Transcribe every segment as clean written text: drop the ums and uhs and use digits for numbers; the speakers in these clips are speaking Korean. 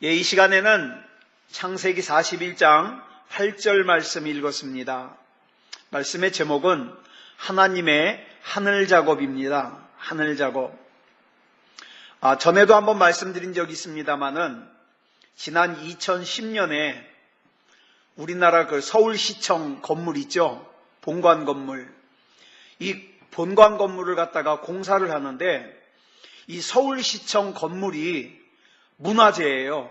이 시간에는 창세기 41장 8절 말씀 읽었습니다. 말씀의 제목은 하나님의 하늘 작업입니다. 하늘 작업. 전에도 한번 말씀드린 적이 있습니다만은 지난 2010년에 우리나라 그 서울시청 건물 있죠? 본관 건물. 이 본관 건물을 갖다가 공사를 하는데 이 서울시청 건물이 문화재예요.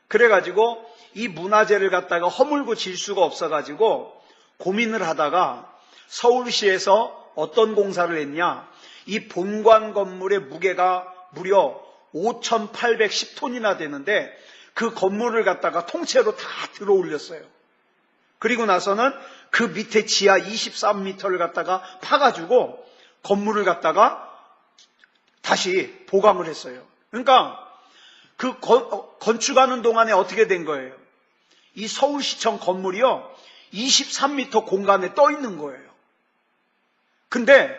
그래가지고 이 문화재를 갖다가 허물고 질 수가 없어가지고 고민을 하다가 서울시에서 어떤 공사를 했냐. 이 본관 건물의 무게가 무려 5,810톤이나 되는데 그 건물을 갖다가 통째로 다 들어 올렸어요. 그리고 나서는 그 밑에 지하 23m를 갖다가 파가지고 건물을 갖다가 다시 보강을 했어요. 그러니까 그 건축하는 동안에 어떻게 된 거예요? 이 서울시청 건물이요 23m 공간에 떠 있는 거예요. 근데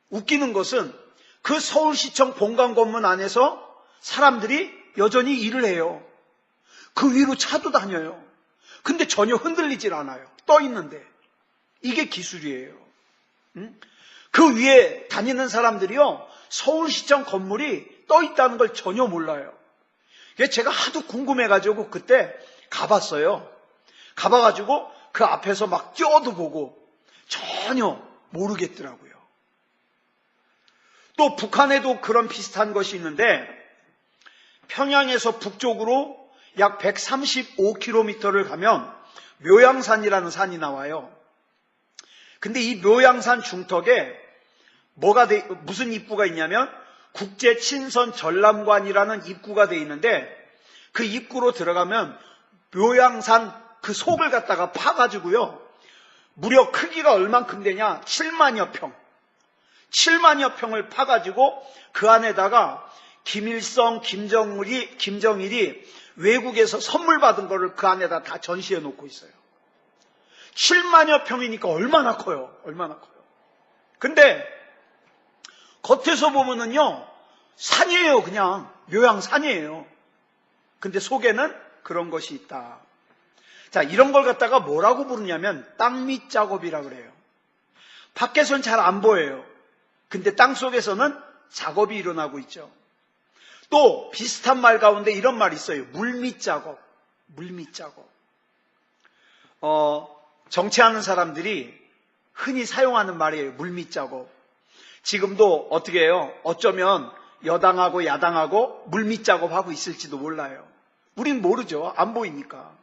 웃기는 것은 그 서울시청 본관 건물 안에서 사람들이 여전히 일을 해요. 그 위로 차도 다녀요. 근데 전혀 흔들리질 않아요. 떠 있는데. 이게 기술이에요. 그 위에 다니는 사람들이요 서울시청 건물이 떠 있다는 걸 전혀 몰라요. 제가 하도 궁금해가지고 그때 가봤어요. 가봐가지고 그 앞에서 막 뛰어도 보고 전혀 모르겠더라고요. 또 북한에도 그런 비슷한 것이 있는데 평양에서 북쪽으로 약 135km를 가면 묘양산이라는 산이 나와요. 근데 이 묘양산 중턱에 무슨 입구가 있냐면 국제친선 전람관이라는 입구가 되어 있는데 그 입구로 들어가면 묘양산 그 속을 갖다가 파가지고요. 무려 크기가 얼만큼 되냐? 7만여 평. 7만여 평을 파가지고 그 안에다가 김일성, 김정일이 외국에서 선물 받은 거를 그 안에다 다 전시해 놓고 있어요. 7만여 평이니까 얼마나 커요. 얼마나 커요. 근데 겉에서 보면은요 산이에요. 그냥 묘양산이에요. 근데 속에는 그런 것이 있다. 자, 이런 걸 갖다가 뭐라고 부르냐면 땅밑 작업이라 그래요. 밖에서는 잘 안 보여요. 근데 땅 속에서는 작업이 일어나고 있죠. 또 비슷한 말 가운데 이런 말이 있어요. 물밑 작업. 물밑 작업. 정치하는 사람들이 흔히 사용하는 말이에요. 물밑 작업. 지금도 어떻게 해요? 어쩌면 여당하고 야당하고 물밑 작업하고 있을지도 몰라요. 우린 모르죠. 안 보이니까.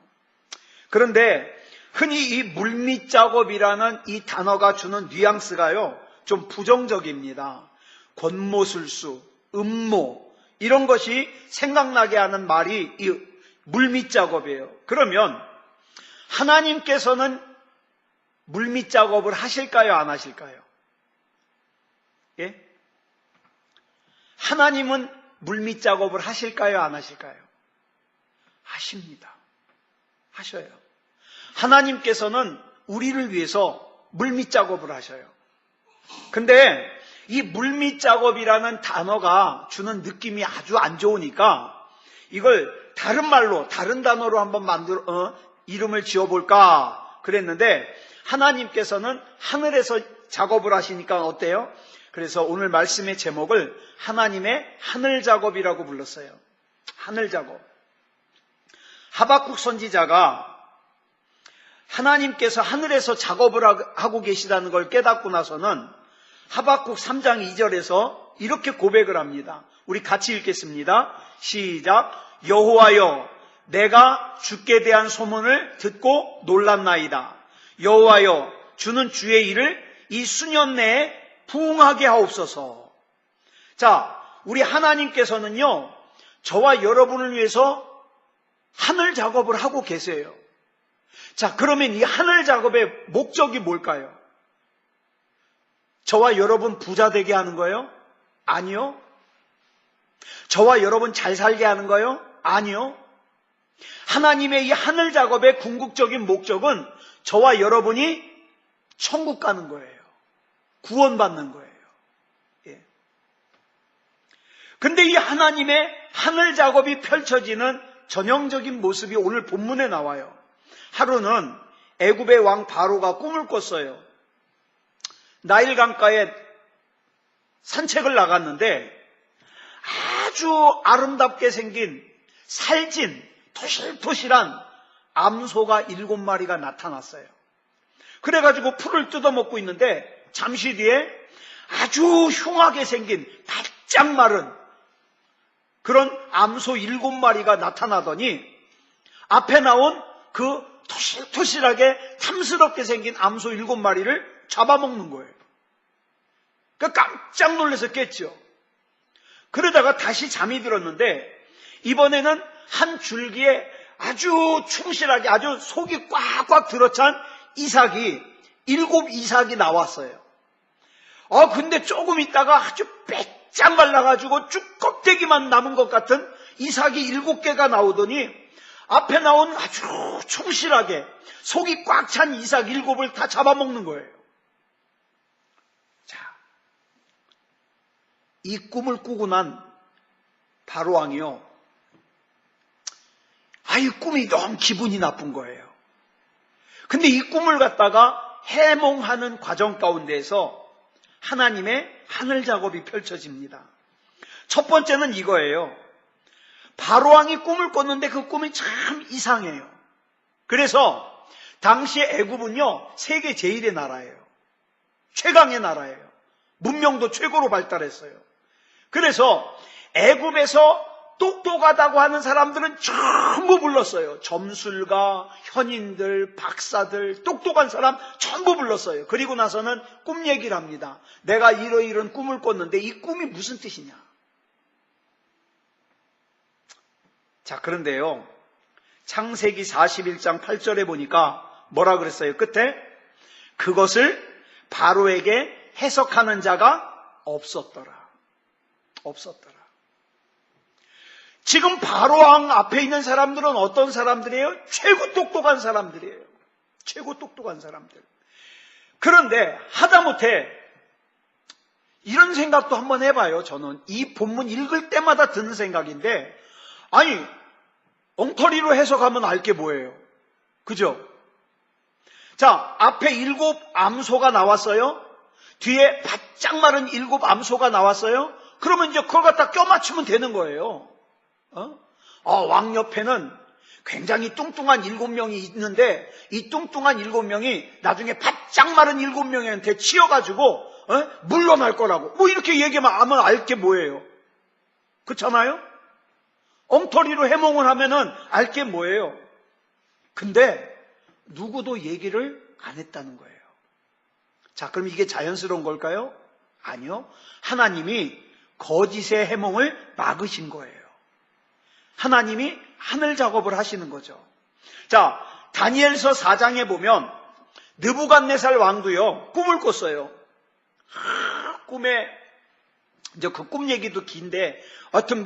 그런데 흔히 이 물밑 작업이라는 이 단어가 주는 뉘앙스가요 좀 부정적입니다. 권모술수, 음모 이런 것이 생각나게 하는 말이 이 물밑 작업이에요. 그러면 하나님께서는 물밑 작업을 하실까요? 안 하실까요? 예? 하나님은 물밑 작업을 하실까요? 안 하실까요? 하십니다. 하셔요. 하나님께서는 우리를 위해서 물밑 작업을 하셔요. 근데 이 물밑 작업이라는 단어가 주는 느낌이 아주 안 좋으니까 이걸 다른 말로, 다른 단어로 한번 이름을 지어볼까 그랬는데 하나님께서는 하늘에서 작업을 하시니까 어때요? 그래서 오늘 말씀의 제목을 하나님의 하늘 작업이라고 불렀어요. 하늘 작업. 하박국 선지자가 하나님께서 하늘에서 작업을 하고 계시다는 걸 깨닫고 나서는 하박국 3장 2절에서 이렇게 고백을 합니다. 우리 같이 읽겠습니다. 시작. 여호와여, 내가 주께 대한 소문을 듣고 놀랐나이다. 여호와여, 주는 주의 일을 이 수년 내에 부응하게 하옵소서. 자, 우리 하나님께서는요 저와 여러분을 위해서 하늘 작업을 하고 계세요. 자, 그러면 이 하늘 작업의 목적이 뭘까요? 저와 여러분 부자 되게 하는 거예요? 아니요. 저와 여러분 잘 살게 하는 거예요? 아니요. 하나님의 이 하늘 작업의 궁극적인 목적은 저와 여러분이 천국 가는 거예요. 구원받는 거예요. 근데 이 하나님의 하늘 작업이 펼쳐지는 전형적인 모습이 오늘 본문에 나와요. 하루는 애굽의 왕 바로가 꿈을 꿨어요. 나일 강가에 산책을 나갔는데 아주 아름답게 생긴 살진 토실토실한 암소가 7마리가 나타났어요. 그래가지고 풀을 뜯어먹고 있는데 잠시 뒤에 아주 흉하게 생긴 바짝 마른 그런 암소 7마리가 나타나더니 앞에 나온 그 토실토실하게 탐스럽게 생긴 암소 7마리를 잡아먹는 거예요. 그러니까 깜짝 놀라서 깼죠. 그러다가 다시 잠이 들었는데 이번에는 한 줄기에 아주 충실하게 아주 속이 꽉꽉 들어찬 이삭이 7 이삭이 나왔어요. 근데 조금 있다가 아주 빼짝 말라가지고 쭉 껍데기만 남은 것 같은 이삭이 7개가 나오더니 앞에 나온 아주 충실하게 속이 꽉 찬 이삭 7을 다 잡아먹는 거예요. 자, 이 꿈을 꾸고 난 바로왕이요. 이 꿈이 너무 기분이 나쁜 거예요. 근데 이 꿈을 갖다가 해몽하는 과정 가운데에서 하나님의 하늘 작업이 펼쳐집니다. 첫 번째는 이거예요. 바로왕이 꿈을 꿨는데 그 꿈이 참 이상해요. 그래서 당시 애굽은요, 세계 제1의 나라예요. 최강의 나라예요. 문명도 최고로 발달했어요. 그래서 애굽에서 똑똑하다고 하는 사람들은 전부 불렀어요. 점술가, 현인들, 박사들, 똑똑한 사람 전부 불렀어요. 그리고 나서는 꿈 얘기를 합니다. 내가 이런 꿈을 꿨는데 이 꿈이 무슨 뜻이냐. 자, 그런데요, 창세기 41장 8절에 보니까 뭐라 그랬어요? 끝에 그것을 바로에게 해석하는 자가 없었더라. 지금 바로왕 앞에 있는 사람들은 어떤 사람들이에요? 최고 똑똑한 사람들이에요. 최고 똑똑한 사람들. 그런데 하다못해 이런 생각도 한번 해봐요. 저는 이 본문 읽을 때마다 드는 생각인데, 아니 엉터리로 해석하면 알 게 뭐예요? 그죠? 자, 앞에 7 암소가 나왔어요. 뒤에 바짝 마른 7 암소가 나왔어요. 그러면 이제 그걸 갖다 껴맞추면 되는 거예요. 왕 옆에는 굉장히 뚱뚱한 7명이 있는데 이 뚱뚱한 7명이 나중에 바짝 마른 7명한테 치여가지고 물러날 거라고 뭐 이렇게 얘기하면 알 게 뭐예요? 그렇잖아요? 엉터리로 해몽을 하면은 알 게 뭐예요? 근데 누구도 얘기를 안 했다는 거예요. 자, 그럼 이게 자연스러운 걸까요? 아니요. 하나님이 거짓의 해몽을 막으신 거예요. 하나님이 하늘 작업을 하시는 거죠. 자, 다니엘서 4장에 보면 느부갓네살 왕도요, 꿈을 꿨어요. 꿈에 이제 그 꿈 얘기도 긴데, 하여튼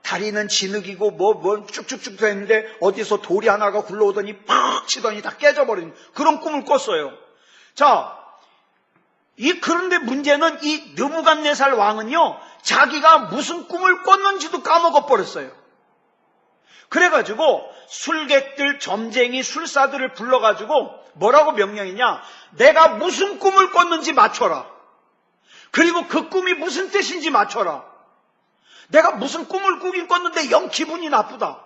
다리는 진흙이고 뭐 쭉쭉쭉 됐는데 어디서 돌이 하나가 굴러오더니 팍 치더니 다 깨져버린 그런 꿈을 꿨어요. 자, 그런데 문제는 이 느부갓네살 왕은요, 자기가 무슨 꿈을 꿨는지도 까먹어 버렸어요. 그래가지고 술객들, 점쟁이, 술사들을 불러가지고 뭐라고 명령했냐? 내가 무슨 꿈을 꿨는지 맞춰라. 그리고 그 꿈이 무슨 뜻인지 맞춰라. 내가 무슨 꿈을 꾸긴 꿨는데 영 기분이 나쁘다.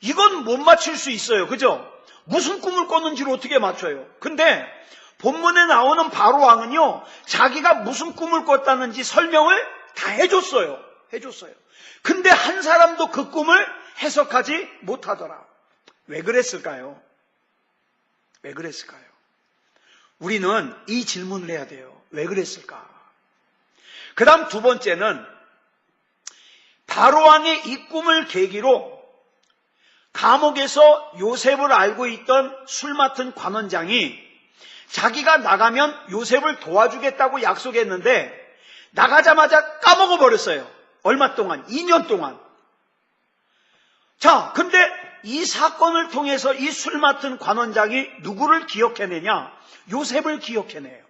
이건 못 맞출 수 있어요. 그죠? 무슨 꿈을 꿨는지를 어떻게 맞춰요? 근데 본문에 나오는 바로왕은요, 자기가 무슨 꿈을 꿨다는지 설명을 다 해줬어요. 근데 한 사람도 그 꿈을 해석하지 못하더라. 왜 그랬을까요? 우리는 이 질문을 해야 돼요. 왜 그랬을까? 그 다음 두 번째는 바로왕의 이 꿈을 계기로 감옥에서 요셉을 알고 있던 술 맡은 관원장이 자기가 나가면 요셉을 도와주겠다고 약속했는데 나가자마자 까먹어 버렸어요. 얼마 동안? 2년 동안. 자, 근데 이 사건을 통해서 이 술 맡은 관원장이 누구를 기억해내냐? 요셉을 기억해내요.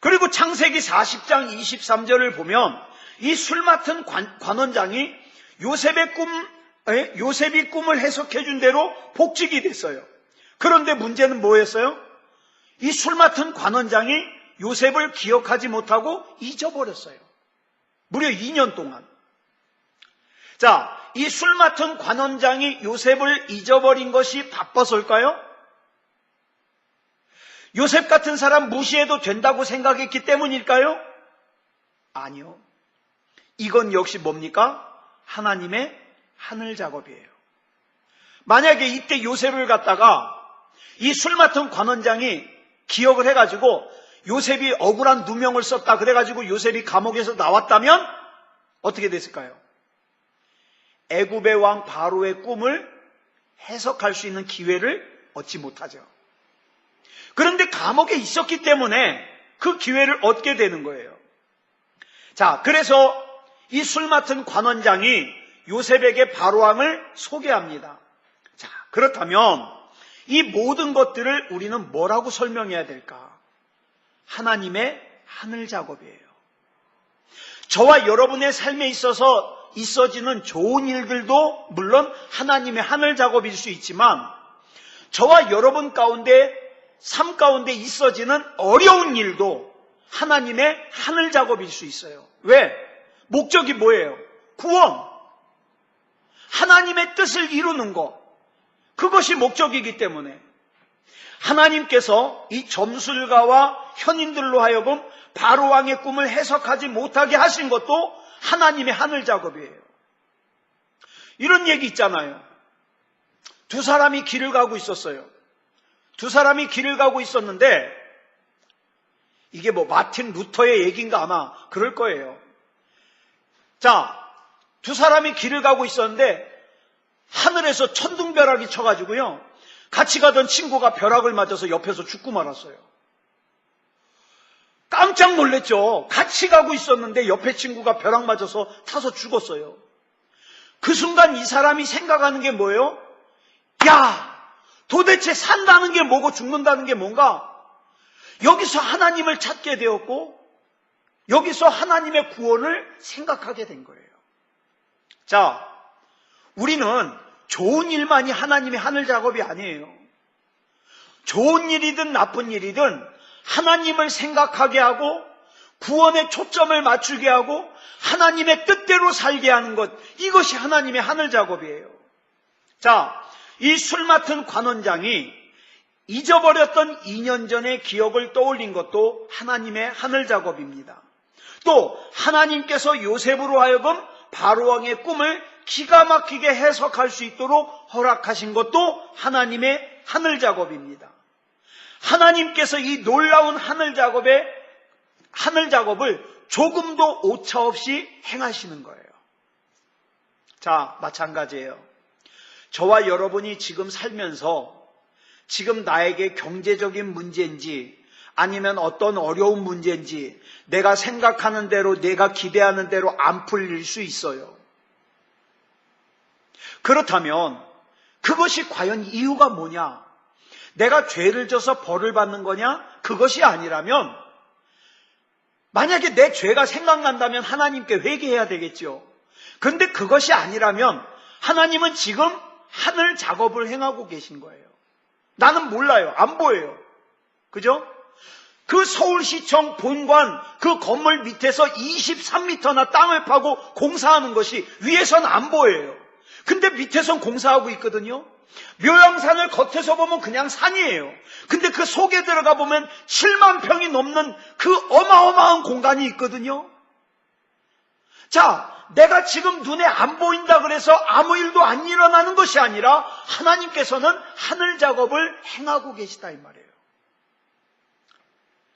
그리고 창세기 40장 23절을 보면 이 술 맡은 관원장이 요셉이 꿈을 해석해 준 대로 복직이 됐어요. 그런데 문제는 뭐였어요? 이 술 맡은 관원장이 요셉을 기억하지 못하고 잊어버렸어요. 무려 2년 동안. 자, 이 술 맡은 관원장이 요셉을 잊어버린 것이 바빠서일까요? 요셉 같은 사람 무시해도 된다고 생각했기 때문일까요? 아니요. 이건 역시 뭡니까? 하나님의 하늘 작업이에요. 만약에 이때 요셉을 갖다가 이 술 맡은 관원장이 기억을 해가지고 요셉이 억울한 누명을 썼다 그래가지고 요셉이 감옥에서 나왔다면 어떻게 됐을까요? 애굽의 왕 바로의 꿈을 해석할 수 있는 기회를 얻지 못하죠. 그런데 감옥에 있었기 때문에 그 기회를 얻게 되는 거예요. 자, 그래서 이 술 맡은 관원장이 요셉에게 바로왕을 소개합니다. 자, 그렇다면 이 모든 것들을 우리는 뭐라고 설명해야 될까? 하나님의 하늘 작업이에요. 저와 여러분의 삶에 있어서 있어지는 좋은 일들도 물론 하나님의 하늘 작업일 수 있지만 저와 여러분 가운데 삶 가운데 있어지는 어려운 일도 하나님의 하늘 작업일 수 있어요. 왜? 목적이 뭐예요? 구원. 하나님의 뜻을 이루는 것. 그것이 목적이기 때문에 하나님께서 이 점술가와 현인들로 하여금 바로왕의 꿈을 해석하지 못하게 하신 것도 하나님의 하늘 작업이에요. 이런 얘기 있잖아요. 두 사람이 길을 가고 있었어요. 두 사람이 길을 가고 있었는데 이게 뭐 마틴 루터의 얘기인가 아마 그럴 거예요. 자, 두 사람이 길을 가고 있었는데 하늘에서 천둥벼락이 쳐가지고요. 같이 가던 친구가 벼락을 맞아서 옆에서 죽고 말았어요. 깜짝 놀랐죠. 같이 가고 있었는데 옆에 친구가 벼락 맞아서 타서 죽었어요. 그 순간 이 사람이 생각하는 게 뭐예요? 야, 도대체 산다는 게 뭐고 죽는다는 게 뭔가? 여기서 하나님을 찾게 되었고 여기서 하나님의 구원을 생각하게 된 거예요. 자, 우리는 좋은 일만이 하나님의 하늘 작업이 아니에요. 좋은 일이든 나쁜 일이든 하나님을 생각하게 하고 구원에 초점을 맞추게 하고 하나님의 뜻대로 살게 하는 것, 이것이 하나님의 하늘 작업이에요. 자, 이 술 맡은 관원장이 잊어버렸던 2년 전의 기억을 떠올린 것도 하나님의 하늘 작업입니다. 또 하나님께서 요셉으로 하여금 바로왕의 꿈을 기가 막히게 해석할 수 있도록 허락하신 것도 하나님의 하늘 작업입니다. 하나님께서 이 놀라운 하늘 작업을 조금도 오차 없이 행하시는 거예요. 자, 마찬가지예요. 저와 여러분이 지금 살면서 지금 나에게 경제적인 문제인지 아니면 어떤 어려운 문제인지 내가 생각하는 대로 내가 기대하는 대로 안 풀릴 수 있어요. 그렇다면 그것이 과연 이유가 뭐냐? 내가 죄를 져서 벌을 받는 거냐? 그것이 아니라면 만약에 내 죄가 생각난다면 하나님께 회개해야 되겠죠. 그런데 그것이 아니라면 하나님은 지금 하늘 작업을 행하고 계신 거예요. 나는 몰라요. 안 보여요. 그죠? 그 서울시청 본관 그 건물 밑에서 23m나 땅을 파고 공사하는 것이 위에서는 안 보여요. 근데 밑에선 공사하고 있거든요. 묘양산을 겉에서 보면 그냥 산이에요. 근데 그 속에 들어가 보면 7만 평이 넘는 그 어마어마한 공간이 있거든요. 자, 내가 지금 눈에 안 보인다 그래서 아무 일도 안 일어나는 것이 아니라 하나님께서는 하늘 작업을 행하고 계시다 이 말이에요.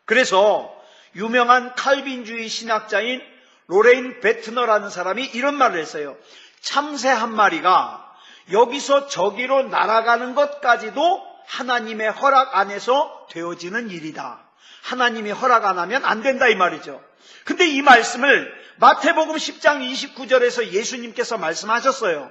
그래서 유명한 칼빈주의 신학자인 로레인 베트너라는 사람이 이런 말을 했어요. 참새 한 마리가 여기서 저기로 날아가는 것까지도 하나님의 허락 안에서 되어지는 일이다. 하나님이 허락 안 하면 안 된다 이 말이죠. 근데 이 말씀을 마태복음 10장 29절에서 예수님께서 말씀하셨어요.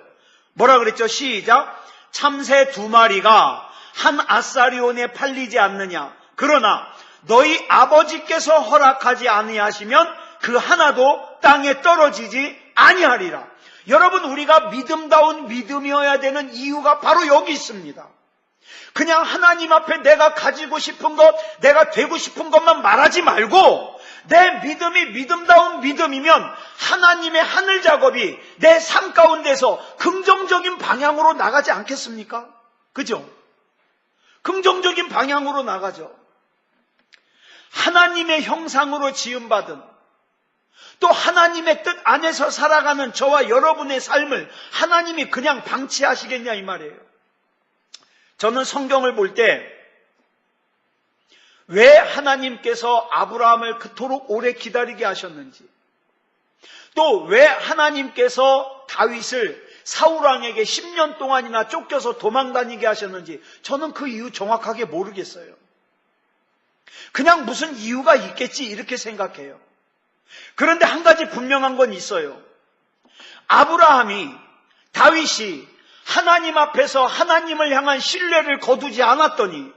뭐라 그랬죠? 시작. 참새 2마리가 한 아사리온에 팔리지 않느냐. 그러나 너희 아버지께서 허락하지 아니하시면 그 하나도 땅에 떨어지지 아니하리라. 여러분, 우리가 믿음다운 믿음이어야 되는 이유가 바로 여기 있습니다. 그냥 하나님 앞에 내가 가지고 싶은 것, 내가 되고 싶은 것만 말하지 말고 내 믿음이 믿음다운 믿음이면 하나님의 하늘 작업이 내 삶 가운데서 긍정적인 방향으로 나가지 않겠습니까? 그죠? 긍정적인 방향으로 나가죠. 하나님의 형상으로 지음받은, 또 하나님의 뜻 안에서 살아가는 저와 여러분의 삶을 하나님이 그냥 방치하시겠냐 이 말이에요. 저는 성경을 볼 때 왜 하나님께서 아브라함을 그토록 오래 기다리게 하셨는지, 또 왜 하나님께서 다윗을 사울왕에게 10년 동안이나 쫓겨서 도망다니게 하셨는지 저는 그 이유 정확하게 모르겠어요. 그냥 무슨 이유가 있겠지 이렇게 생각해요. 그런데 한 가지 분명한 건 있어요. 아브라함이, 다윗이 하나님 앞에서 하나님을 향한 신뢰를 거두지 않았더니,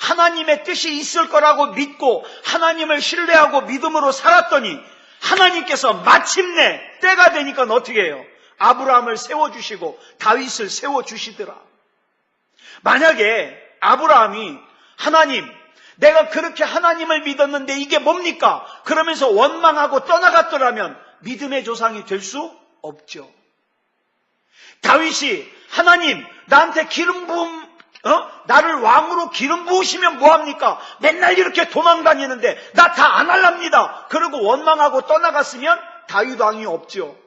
하나님의 뜻이 있을 거라고 믿고 하나님을 신뢰하고 믿음으로 살았더니 하나님께서 마침내 때가 되니까 어떻게 해요? 아브라함을 세워주시고 다윗을 세워주시더라. 만약에 아브라함이 하나님, 내가 그렇게 하나님을 믿었는데 이게 뭡니까? 그러면서 원망하고 떠나갔더라면 믿음의 조상이 될 수 없죠. 다윗이 하나님, 나한테 기름 부음, 나를 왕으로 기름 부으시면 뭐합니까? 맨날 이렇게 도망다니는데 나 다 안 할랍니다. 그러고 원망하고 떠나갔으면 다윗 왕이 없죠.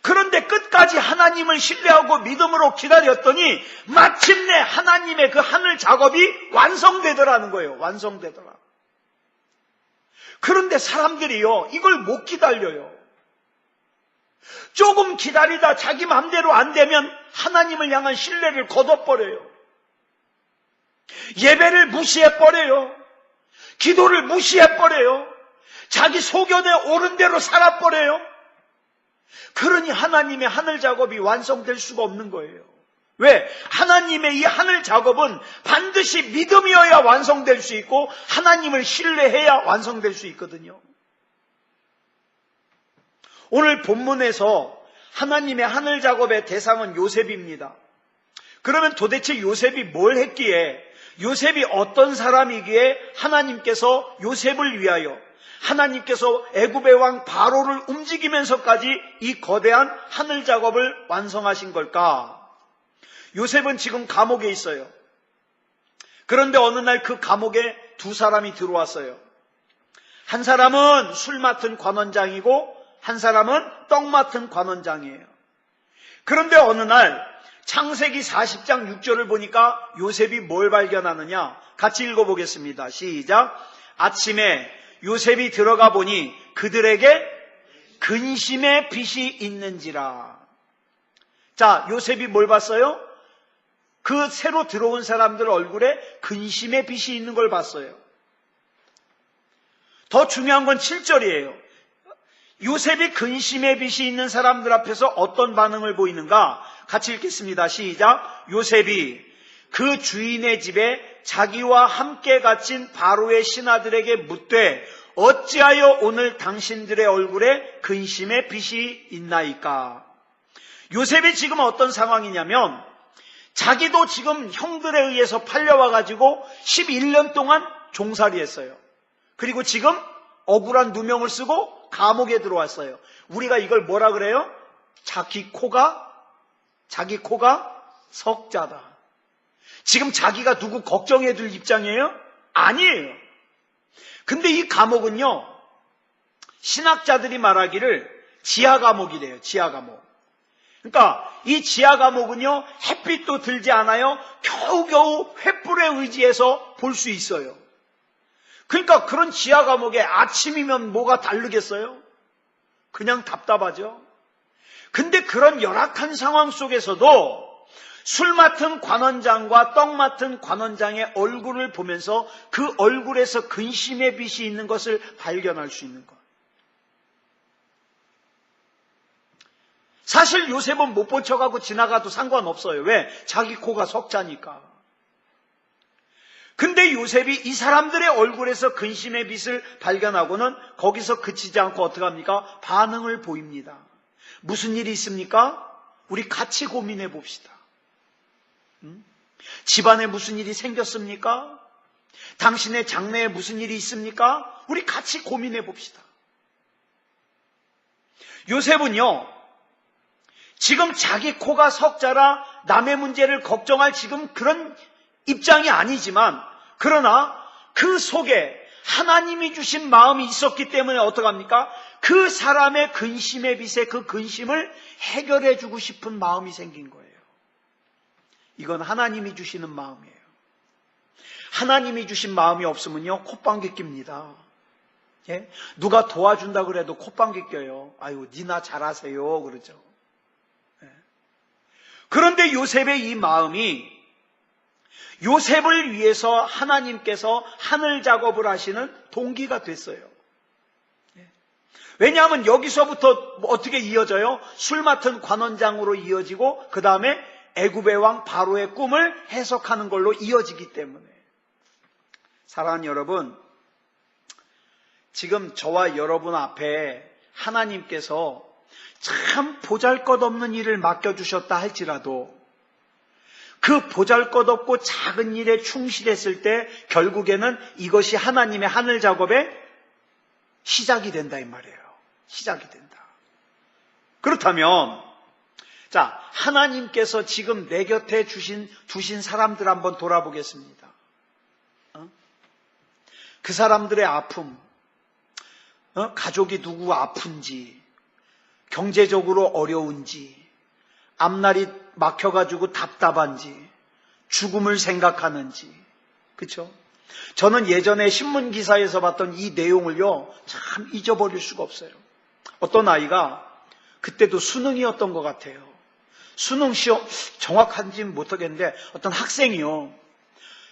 그런데 끝까지 하나님을 신뢰하고 믿음으로 기다렸더니 마침내 하나님의 그 하늘 작업이 완성되더라는 거예요. 완성되더라. 그런데 사람들이요, 이걸 못 기다려요. 조금 기다리다 자기 마음대로 안 되면 하나님을 향한 신뢰를 거둬버려요. 예배를 무시해버려요. 기도를 무시해버려요. 자기 소견에 옳은 대로 살아버려요. 그러니 하나님의 하늘 작업이 완성될 수가 없는 거예요. 왜? 하나님의 이 하늘 작업은 반드시 믿음이어야 완성될 수 있고 하나님을 신뢰해야 완성될 수 있거든요. 오늘 본문에서 하나님의 하늘 작업의 대상은 요셉입니다. 그러면 도대체 요셉이 뭘 했기에, 요셉이 어떤 사람이기에 하나님께서 요셉을 위하여 하나님께서 애굽의 왕 바로를 움직이면서까지 이 거대한 하늘 작업을 완성하신 걸까? 요셉은 지금 감옥에 있어요. 그런데 어느 날 그 감옥에 두 사람이 들어왔어요. 한 사람은 술 맡은 관원장이고 한 사람은 떡 맡은 관원장이에요. 그런데 어느 날 창세기 40장 6절을 보니까 요셉이 뭘 발견하느냐? 같이 읽어보겠습니다. 시작. 아침에 요셉이 들어가 보니 그들에게 근심의 빛이 있는지라. 자, 요셉이 뭘 봤어요? 그 새로 들어온 사람들 얼굴에 근심의 빛이 있는 걸 봤어요. 더 중요한 건 7절이에요. 요셉이 근심의 빛이 있는 사람들 앞에서 어떤 반응을 보이는가? 같이 읽겠습니다. 시작. 요셉이 그 주인의 집에 자기와 함께 갇힌 바로의 신하들에게 묻되 어찌하여 오늘 당신들의 얼굴에 근심의 빛이 있나이까? 요셉이 지금 어떤 상황이냐면 자기도 지금 형들에 의해서 팔려와가지고 11년 동안 종살이 했어요. 그리고 지금 억울한 누명을 쓰고 감옥에 들어왔어요. 우리가 이걸 뭐라 그래요? 자기 코가 석자다. 지금 자기가 누구 걱정해 줄 입장이에요? 아니에요. 근데 이 감옥은요, 신학자들이 말하기를 지하 감옥이래요. 지하 감옥. 그러니까 이 지하 감옥은요, 햇빛도 들지 않아요. 겨우겨우 횃불에 의지해서 볼 수 있어요. 그러니까 그런 지하 감옥에 아침이면 뭐가 다르겠어요? 그냥 답답하죠. 근데 그런 열악한 상황 속에서도 술 맡은 관원장과 떡 맡은 관원장의 얼굴을 보면서 그 얼굴에서 근심의 빛이 있는 것을 발견할 수 있는 것. 사실 요셉은 못 본 척하고 지나가도 상관없어요. 왜? 자기 코가 석자니까. 근데 요셉이 이 사람들의 얼굴에서 근심의 빛을 발견하고는 거기서 그치지 않고 어떻게 합니까? 반응을 보입니다. 무슨 일이 있습니까? 우리 같이 고민해 봅시다. 집안에 무슨 일이 생겼습니까? 당신의 장래에 무슨 일이 있습니까? 우리 같이 고민해 봅시다. 요셉은요, 지금 자기 코가 석자라 남의 문제를 걱정할 지금 그런 입장이 아니지만, 그러나 그 속에 하나님이 주신 마음이 있었기 때문에 어떡합니까? 그 사람의 근심의 빛에 그 근심을 해결해 주고 싶은 마음이 생긴 거예요. 이건 하나님이 주시는 마음이에요. 하나님이 주신 마음이 없으면요, 콧방귀 낍니다. 예? 누가 도와준다 그래도 콧방귀 껴요. 아유, 니나 잘하세요. 그러죠. 예. 그런데 요셉의 이 마음이 요셉을 위해서 하나님께서 하늘 작업을 하시는 동기가 됐어요. 예. 왜냐하면 여기서부터 어떻게 이어져요? 술 맡은 관원장으로 이어지고 그 다음에 애굽의 왕 바로의 꿈을 해석하는 걸로 이어지기 때문에. 사랑하는 여러분, 지금 저와 여러분 앞에 하나님께서 참 보잘것없는 일을 맡겨주셨다 할지라도 그 보잘것없고 작은 일에 충실했을 때 결국에는 이것이 하나님의 하늘 작업의 시작이 된다 이 말이에요. 시작이 된다. 그렇다면 자, 하나님께서 지금 내 곁에 두신 사람들 한번 돌아보겠습니다. 그 사람들의 아픔, 가족이 누구 아픈지, 경제적으로 어려운지, 앞날이 막혀가지고 답답한지, 죽음을 생각하는지, 그렇죠? 저는 예전에 신문 기사에서 봤던 이 내용을요, 참 잊어버릴 수가 없어요. 어떤 아이가 그때도 수능이었던 것 같아요. 수능 시험 정확한지는 못하겠는데 어떤 학생이요,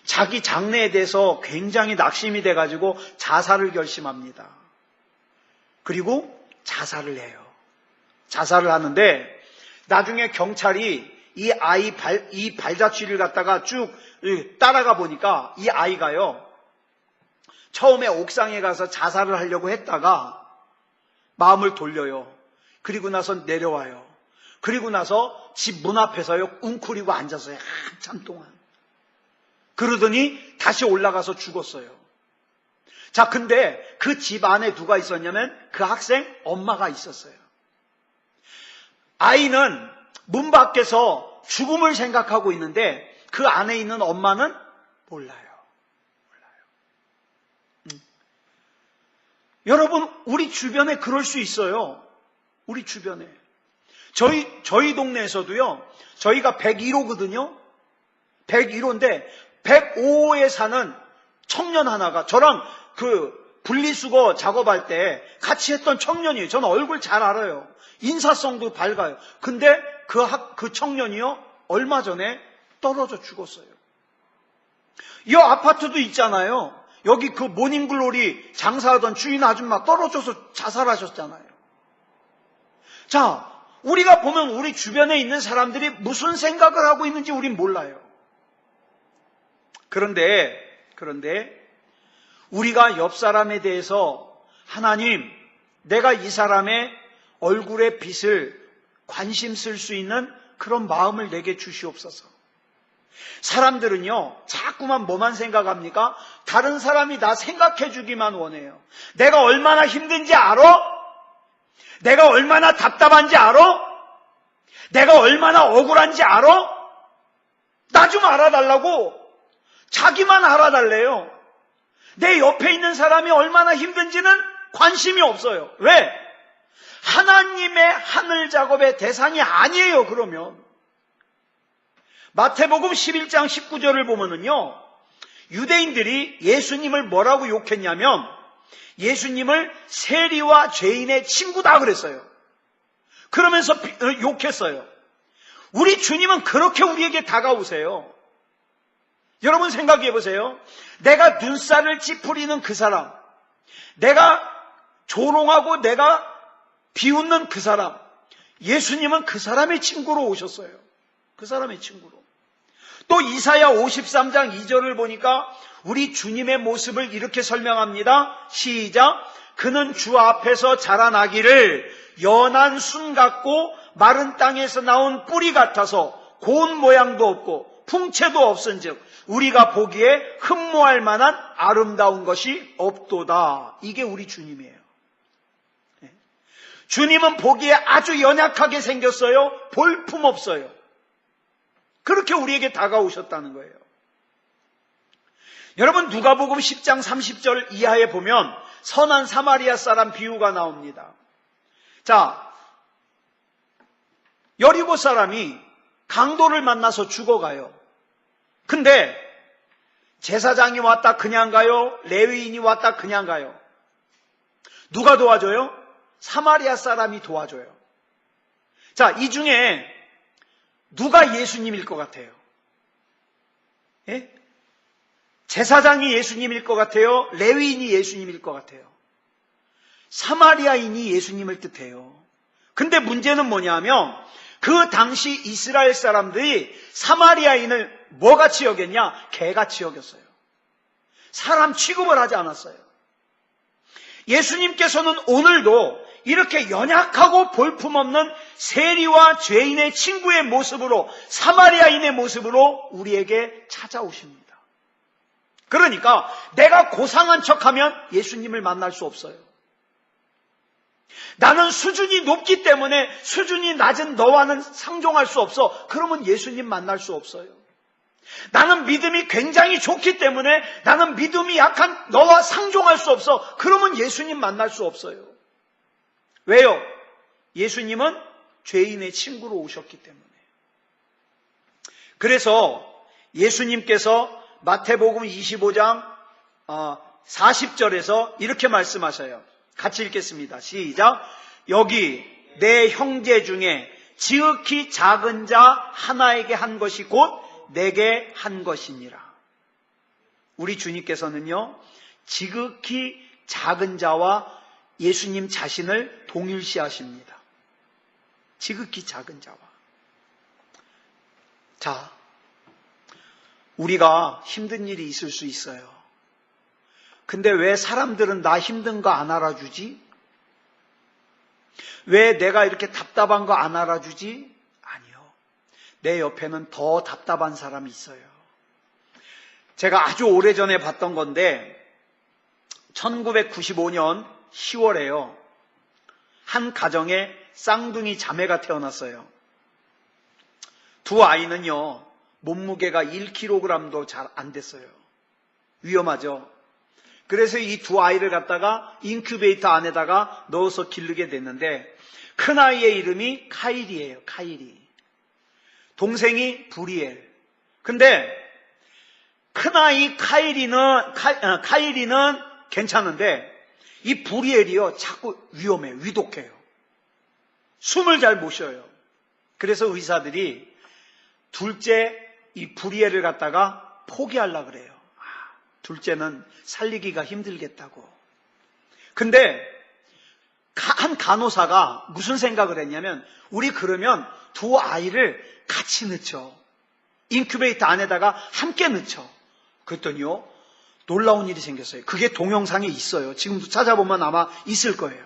자기 장래에 대해서 굉장히 낙심이 돼가지고 자살을 결심합니다. 그리고 자살을 해요. 자살을 하는데 나중에 경찰이 이 발자취를 갖다가 쭉 따라가 보니까 이 아이가요, 처음에 옥상에 가서 자살을 하려고 했다가 마음을 돌려요. 그리고 나서 내려와요. 그리고 나서 집 문 앞에서요 웅크리고 앉았어요. 한참 동안. 그러더니 다시 올라가서 죽었어요. 자, 근데 그 집 안에 누가 있었냐면 그 학생 엄마가 있었어요. 아이는 문 밖에서 죽음을 생각하고 있는데 그 안에 있는 엄마는 몰라요. 여러분, 우리 주변에 그럴 수 있어요. 우리 주변에. 저희 동네에서도요, 저희가 101호거든요. 101호인데 105호에 사는 청년 하나가 저랑 그 분리수거 작업할 때 같이 했던 청년이에요. 저는 얼굴 잘 알아요. 인사성도 밝아요. 근데 그 청년이요, 얼마 전에 떨어져 죽었어요. 이 아파트도 있잖아요. 여기 그 모닝글로리 장사하던 주인 아줌마 떨어져서 자살하셨잖아요. 자, 우리가 보면 우리 주변에 있는 사람들이 무슨 생각을 하고 있는지 우린 몰라요. 그런데 우리가 옆 사람에 대해서 하나님, 내가 이 사람의 얼굴의 빛을 관심 쓸 수 있는 그런 마음을 내게 주시옵소서. 사람들은요, 자꾸만 뭐만 생각합니까? 다른 사람이 나 생각해 주기만 원해요. 내가 얼마나 힘든지 알아? 내가 얼마나 답답한지 알아? 내가 얼마나 억울한지 알아? 나 좀 알아달라고 자기만 알아달래요. 내 옆에 있는 사람이 얼마나 힘든지는 관심이 없어요. 왜? 하나님의 하늘 작업의 대상이 아니에요. 그러면 마태복음 11장 19절을 보면은요, 유대인들이 예수님을 뭐라고 욕했냐면 예수님을 세리와 죄인의 친구다 그랬어요. 그러면서 욕했어요. 우리 주님은 그렇게 우리에게 다가오세요. 여러분 생각해 보세요. 내가 눈살을 찌푸리는 그 사람, 내가 조롱하고 내가 비웃는 그 사람, 예수님은 그 사람의 친구로 오셨어요. 그 사람의 친구로. 또 이사야 53장 2절을 보니까 우리 주님의 모습을 이렇게 설명합니다. 시작. 그는 주 앞에서 자라나기를 연한 순 같고 마른 땅에서 나온 뿌리 같아서 고운 모양도 없고 풍채도 없은즉 우리가 보기에 흠모할 만한 아름다운 것이 없도다. 이게 우리 주님이에요. 주님은 보기에 아주 연약하게 생겼어요. 볼품 없어요. 그렇게 우리에게 다가오셨다는 거예요. 여러분, 누가복음 10장 30절 이하에 보면 선한 사마리아 사람 비유가 나옵니다. 자, 여리고 사람이 강도를 만나서 죽어가요. 근데 제사장이 왔다 그냥 가요? 레위인이 왔다 그냥 가요? 누가 도와줘요? 사마리아 사람이 도와줘요. 자, 이 중에 누가 예수님일 것 같아요? 예? 제사장이 예수님일 것 같아요? 레위인이 예수님일 것 같아요? 사마리아인이 예수님을 뜻해요. 근데 문제는 뭐냐면 그 당시 이스라엘 사람들이 사마리아인을 뭐같이 여겼냐? 개같이 여겼어요. 사람 취급을 하지 않았어요. 예수님께서는 오늘도 이렇게 연약하고 볼품없는 세리와 죄인의 친구의 모습으로, 사마리아인의 모습으로 우리에게 찾아오십니다. 그러니까 내가 고상한 척하면 예수님을 만날 수 없어요. 나는 수준이 높기 때문에 수준이 낮은 너와는 상종할 수 없어. 그러면 예수님 만날 수 없어요. 나는 믿음이 굉장히 좋기 때문에 나는 믿음이 약한 너와 상종할 수 없어. 그러면 예수님 만날 수 없어요. 왜요? 예수님은 죄인의 친구로 오셨기 때문에. 그래서 예수님께서 마태복음 25장 40절에서 이렇게 말씀하셔요. 같이 읽겠습니다. 시작. 여기 내 형제 중에 지극히 작은 자 하나에게 한 것이 곧 내게 한 것이니라. 우리 주님께서는요, 지극히 작은 자와 예수님 자신을 동일시하십니다. 지극히 작은 자와. 자, 우리가 힘든 일이 있을 수 있어요. 근데 왜 사람들은 나 힘든 거 안 알아주지? 왜 내가 이렇게 답답한 거 안 알아주지? 아니요. 내 옆에는 더 답답한 사람이 있어요. 제가 아주 오래전에 봤던 건데 1995년 10월에요. 한 가정에 쌍둥이 자매가 태어났어요. 두 아이는요, 몸무게가 1kg도 잘 안 됐어요. 위험하죠. 그래서 이 두 아이를 갖다가 인큐베이터 안에다가 넣어서 기르게 됐는데 큰 아이의 이름이 카일이에요. 카일이. 동생이 브리엘. 근데 큰 아이 카일이는 괜찮은데 이 브리엘이요 자꾸 위험해요. 위독해요. 숨을 잘 못 쉬어요. 그래서 의사들이 둘째 이 브리엘을 갖다가 포기하려고 그래요. 둘째는 살리기가 힘들겠다고. 근데 한 간호사가 무슨 생각을 했냐면 우리 그러면 두 아이를 같이 넣죠. 인큐베이터 안에다가 함께 넣죠. 그랬더니요, 놀라운 일이 생겼어요. 그게 동영상에 있어요. 지금도 찾아보면 아마 있을 거예요.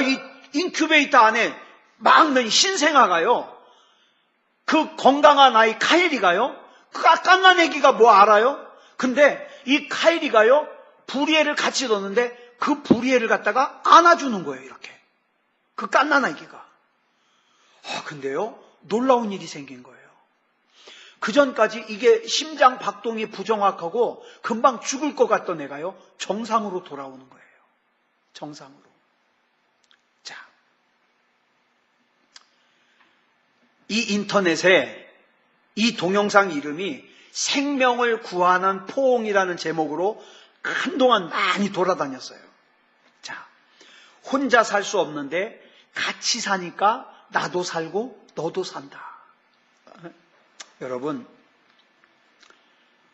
이 인큐베이터 안에 막 넣은 신생아가요, 그 건강한 아이 카일이가요, 그 깐난 애기가 뭐 알아요? 근데 이 카일이가요, 브리엘을 같이 넣는데 그 브리엘을 갖다가 안아주는 거예요, 이렇게. 그 깐난 아기가. 근데요, 놀라운 일이 생긴 거예요. 그 전까지 이게 심장 박동이 부정확하고 금방 죽을 것 같던 애가요, 정상으로 돌아오는 거예요. 정상으로. 자, 이 인터넷에 이 동영상 이름이 생명을 구하는 포옹이라는 제목으로 한동안 많이 돌아다녔어요. 자, 혼자 살 수 없는데 같이 사니까 나도 살고 너도 산다. 여러분,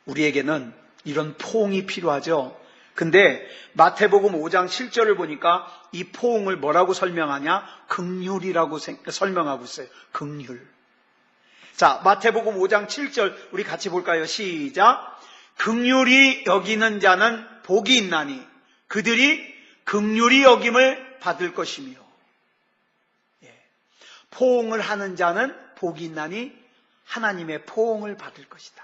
우리에게는 이런 포옹이 필요하죠. 근데 마태복음 5장 7절을 보니까 이 포옹을 뭐라고 설명하냐? 긍휼이라고 설명하고 있어요. 긍휼. 자, 마태복음 5장 7절 우리 같이 볼까요? 시작. 긍휼히 여기는 자는 복이 있나니 그들이 긍휼히 여김을 받을 것이며. 포옹을 하는 자는 복이 있나니 하나님의 포옹을 받을 것이다.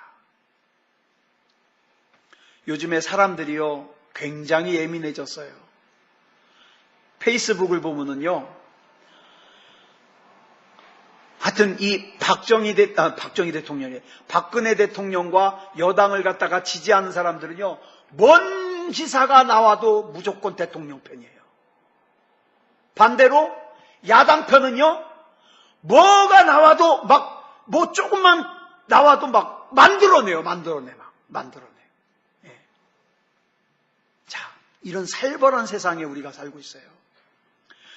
요즘에 사람들이요 굉장히 예민해졌어요. 페이스북을 보면은요, 하여튼 이 박정희 대통령이 박근혜 대통령과 여당을 갖다가 지지하는 사람들은요, 뭔 기사가 나와도 무조건 대통령 편이에요. 반대로 야당 편은요, 뭐가 나와도 뭐 조금만 나와도 만들어내요. 예. 자, 이런 살벌한 세상에 우리가 살고 있어요.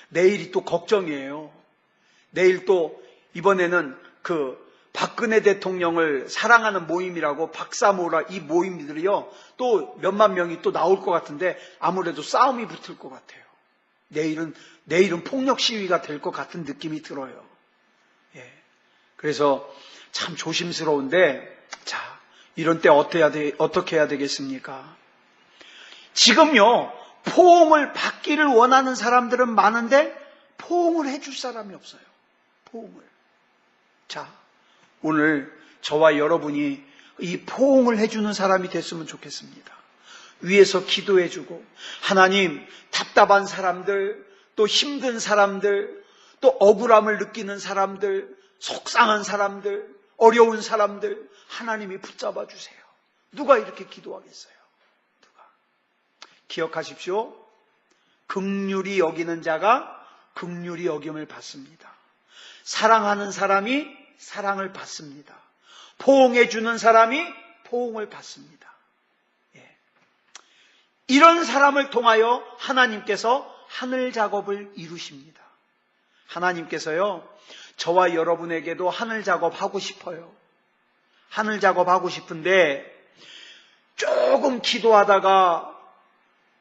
내일이 또 걱정이에요. 내일 또 이번에는 박근혜 대통령을 사랑하는 모임이라고 박사모라 이 모임들이요 또 몇만 명이 또 나올 것 같은데 아무래도 싸움이 붙을 것 같아요. 내일은 폭력 시위가 될 것 같은 느낌이 들어요. 예. 그래서 참 조심스러운데, 자, 이런 때 어떻게 해야 되겠습니까? 지금요 포옹을 받기를 원하는 사람들은 많은데 포옹을 해줄 사람이 없어요. 포옹을. 자, 오늘 저와 여러분이 이 포옹을 해주는 사람이 됐으면 좋겠습니다. 위에서 기도해주고, 하나님, 답답한 사람들, 또 힘든 사람들, 또 억울함을 느끼는 사람들, 속상한 사람들, 어려운 사람들, 하나님이 붙잡아 주세요. 누가 이렇게 기도하겠어요? 누가? 기억하십시오. 긍휼히 여기는 자가 긍휼히 여김을 받습니다. 사랑하는 사람이 사랑을 받습니다. 포옹해 주는 사람이 포옹을 받습니다. 예. 이런 사람을 통하여 하나님께서 하늘 작업을 이루십니다. 하나님께서요, 저와 여러분에게도 하늘 작업하고 싶어요. 하늘 작업하고 싶은데 조금 기도하다가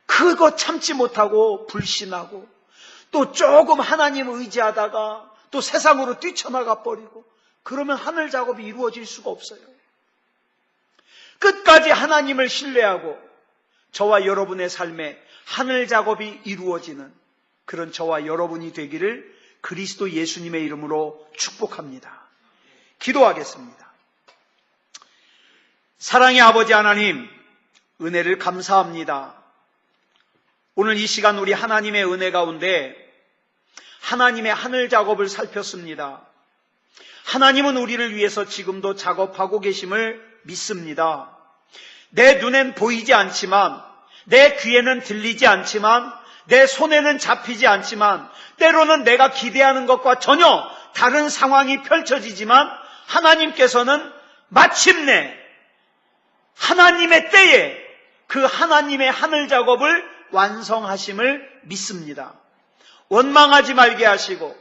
그거 참지 못하고 불신하고, 또 조금 하나님 의지하다가 또 세상으로 뛰쳐나가 버리고, 그러면 하늘 작업이 이루어질 수가 없어요. 끝까지 하나님을 신뢰하고 저와 여러분의 삶에 하늘 작업이 이루어지는 그런 저와 여러분이 되기를 그리스도 예수님의 이름으로 축복합니다. 기도하겠습니다. 사랑의 아버지 하나님, 은혜를 감사합니다. 오늘 이 시간 우리 하나님의 은혜 가운데 하나님의 하늘 작업을 살폈습니다. 하나님은 우리를 위해서 지금도 작업하고 계심을 믿습니다. 내 눈엔 보이지 않지만, 내 귀에는 들리지 않지만, 내 손에는 잡히지 않지만, 때로는 내가 기대하는 것과 전혀 다른 상황이 펼쳐지지만 하나님께서는 마침내 하나님의 때에 그 하나님의 하늘 작업을 완성하심을 믿습니다. 원망하지 말게 하시고,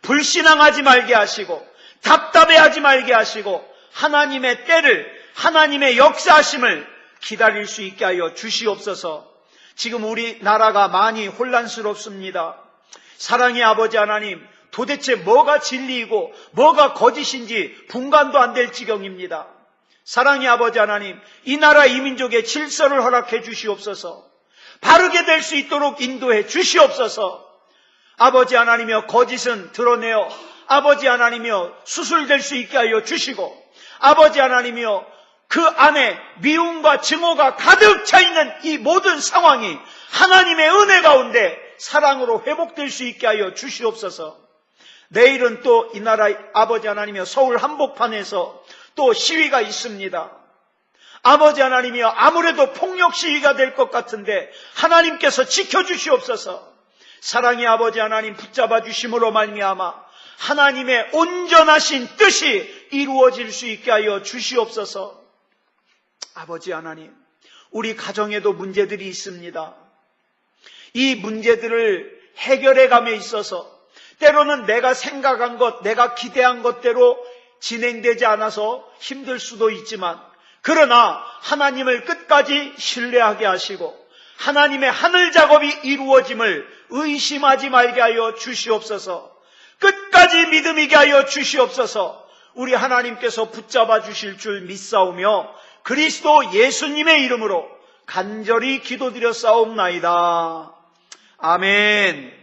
불신앙하지 말게 하시고, 답답해하지 말게 하시고, 하나님의 때를, 하나님의 역사하심을 기다릴 수 있게 하여 주시옵소서. 지금 우리나라가 많이 혼란스럽습니다. 사랑의 아버지 하나님, 도대체 뭐가 진리이고 뭐가 거짓인지 분간도 안 될 지경입니다. 사랑의 아버지 하나님, 이 나라 이 민족의 질서를 허락해 주시옵소서. 바르게 될 수 있도록 인도해 주시옵소서. 아버지 하나님이여, 거짓은 드러내어 아버지 하나님이여 수술될 수 있게 하여 주시고, 아버지 하나님이여, 그 안에 미움과 증오가 가득 차 있는 이 모든 상황이 하나님의 은혜 가운데 사랑으로 회복될 수 있게 하여 주시옵소서. 내일은 또 이 나라 아버지 하나님이여, 서울 한복판에서 또 시위가 있습니다. 아버지 하나님이여, 아무래도 폭력 시위가 될 것 같은데 하나님께서 지켜주시옵소서. 사랑의 아버지 하나님, 붙잡아 주심으로 말미암아 하나님의 온전하신 뜻이 이루어질 수 있게 하여 주시옵소서. 아버지 하나님, 우리 가정에도 문제들이 있습니다. 이 문제들을 해결해 감에 있어서 때로는 내가 생각한 것, 내가 기대한 것대로 진행되지 않아서 힘들 수도 있지만, 그러나 하나님을 끝까지 신뢰하게 하시고 하나님의 하늘 작업이 이루어짐을 의심하지 말게 하여 주시옵소서. 끝까지 믿음이게 하여 주시옵소서. 우리 하나님께서 붙잡아 주실 줄 믿사오며 그리스도 예수님의 이름으로 간절히 기도드려 싸움나이다. 아멘.